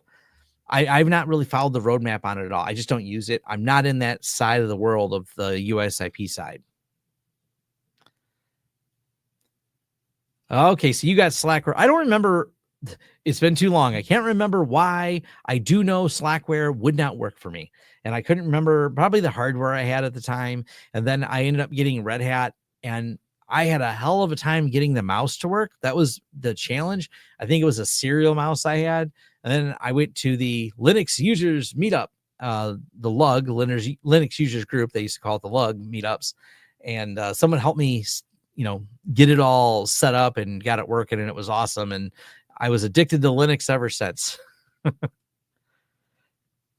I've not really followed the roadmap on it at all. I just don't use it. I'm not in that side of the world of the UISP side. Okay, so you got Slackware. I don't remember. It's been too long. I can't remember why. I do know Slackware would not work for me, and I couldn't remember probably the hardware I had at the time. And then I ended up getting Red Hat, and I had a hell of a time getting the mouse to work. That was the challenge. I think it was a serial mouse I had. And then I went to the Linux users meetup, the LUG, Linux users group. They used to call it the LUG meetups. And someone helped me get it all set up and got it working, and it was awesome. And I was addicted to Linux ever since.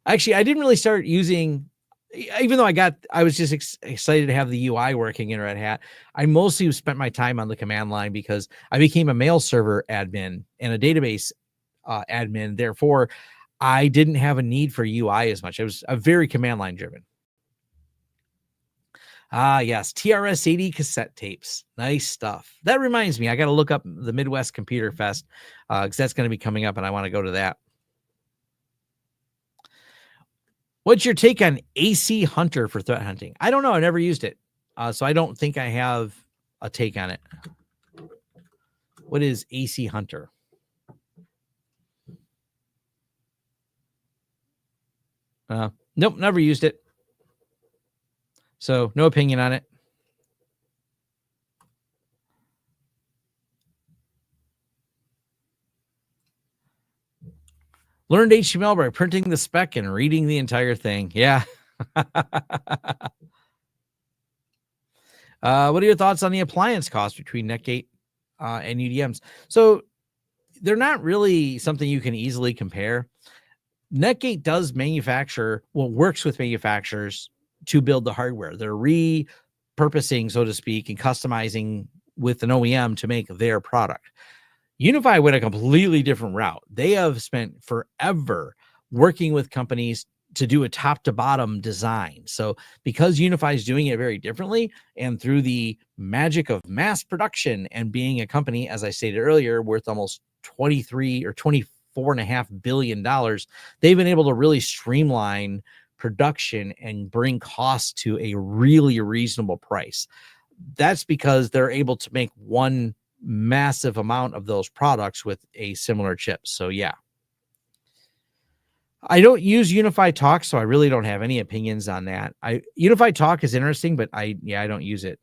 Actually, I didn't really start using, even though I was just excited to have the UI working in Red Hat. I mostly spent my time on the command line because I became a mail server admin and a database admin. Therefore, I didn't have a need for UI as much. I was very command line driven. Ah, yes. TRS-80 cassette tapes. Nice stuff. That reminds me, I got to look up the Midwest Computer Fest because that's going to be coming up and I want to go to that. What's your take on AC Hunter for threat hunting? I don't know. I never used it. So I don't think I have a take on it. What is AC Hunter? Nope, never used it. So no opinion on it. Learned HTML by printing the spec and reading the entire thing. Yeah. What are your thoughts on the appliance cost between Netgate and UDMs? So they're not really something you can easily compare. Netgate does manufacture, works with manufacturers to build the hardware. They're repurposing, so to speak, and customizing with an OEM to make their product. UniFi went a completely different route. They have spent forever working with companies to do a top to bottom design. So because UniFi is doing it very differently, and through the magic of mass production and being a company, as I stated earlier, worth almost 23 or 24.5 billion dollars, they've been able to really streamline production and bring costs to a really reasonable price. That's because they're able to make one massive amount of those products with a similar chip. So yeah, I don't use UniFi Talk, so I really don't have any opinions on that. UniFi Talk is interesting, but I don't use it.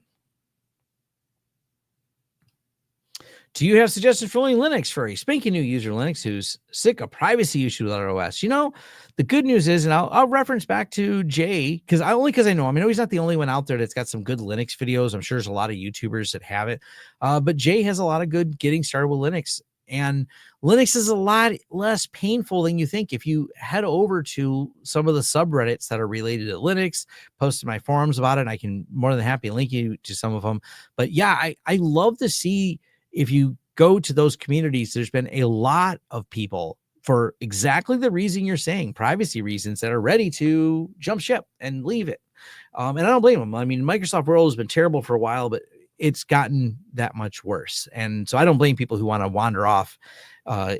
Do you have suggestions for only Linux for a spanking new user Linux who's sick of privacy issues with other OS? The good news is, and I'll reference back to Jay, because I know him. I know he's not the only one out there that's got some good Linux videos. I'm sure there's a lot of YouTubers that have it. But Jay has a lot of good getting started with Linux. And Linux is a lot less painful than you think. If you head over to some of the subreddits that are related to Linux, posted my forums about it, I can more than happy link you to some of them. But yeah, I love to see, if you go to those communities, there's been a lot of people for exactly the reason you're saying, privacy reasons, that are ready to jump ship and leave it. And I don't blame them. I mean, Microsoft World has been terrible for a while, but it's gotten that much worse. And so I don't blame people who want to wander off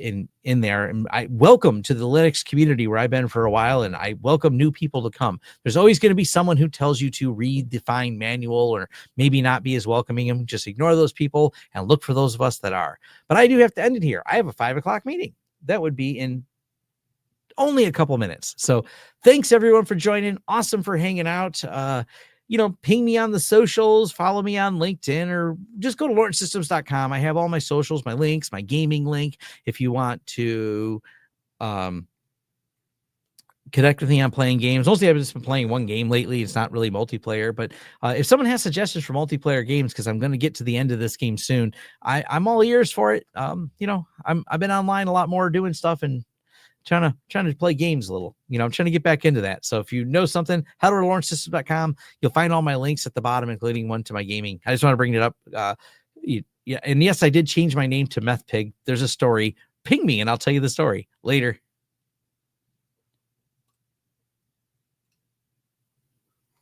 in there. And I welcome to the Linux community where I've been for a while, and I welcome new people to come. There's always going to be someone who tells you to read the fine manual or maybe not be as welcoming. Just ignore those people and look for those of us that are. But I do have to end it here. I have a 5 o'clock meeting. That would be in only a couple minutes. So thanks everyone for joining. Awesome for hanging out. Ping me on the socials, follow me on LinkedIn, or just go to lawrencesystems.com. I have all my socials, my links, my gaming link. If you want to connect with me on playing games, mostly I've just been playing one game lately. It's not really multiplayer, but if someone has suggestions for multiplayer games, because I'm going to get to the end of this game soon, I'm all ears for it. I've been online a lot more doing stuff and trying to play games a little. I'm trying to get back into that. So if you know something, head over to lawrencesystems.com. You'll find all my links at the bottom, including one to my gaming. I just want to bring it up. And yes, I did change my name to Meth Pig. There's a story. Ping me and I'll tell you the story later.